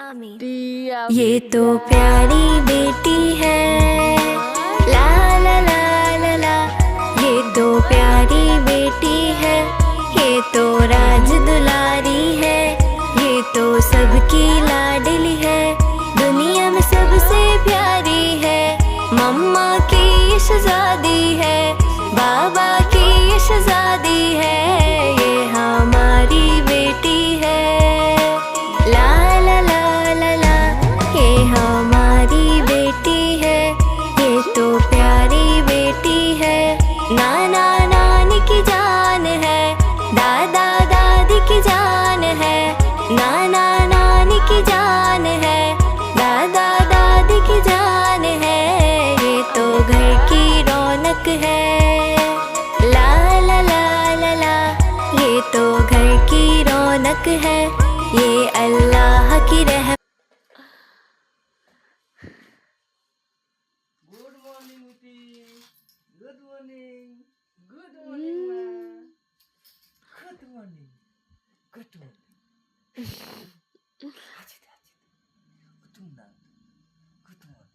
ये तो प्यारी बेटी है, ला ला ला ला ला। ये तो प्यारी बेटी है, ये तो राज दुलारी है, ये तो सबकी लाडली है, दुनिया में सबसे प्यारी है। मम्मा की ये शहज़ादी है, बाबा की ये शहज़ादी है, ये हमारी बेटी है, ला ला ला ला ला। ये हमारी बेटी है, ये तो प्यारी बेटी है। नाना नानी की जान है, दादा दादी की जान है, नाना नानी की जान है, दादा दादी की जान है, ये तो घर की रौनक है, ला ला ला ला ला। ये तो घर की रौनक है, ये अल्लाह की रहमत। गुड मॉर्निंग उटी, गुड मॉर्निंग, गुड मॉर्निंग माँ, गुड मॉर्निंग, गुड मॉर्निंग। आज तुम ना, गुड मॉर्निंग।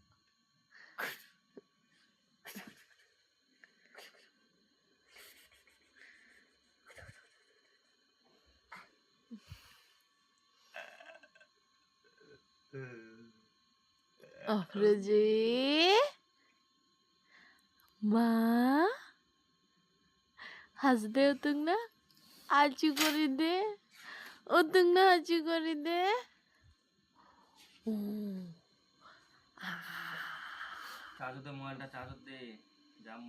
অফরোজি মা হাসদে উতুং না আচু করে দে উতুং না আচু করে দে ও চার্জ দে মোবাইলটা চার্জ দে জাম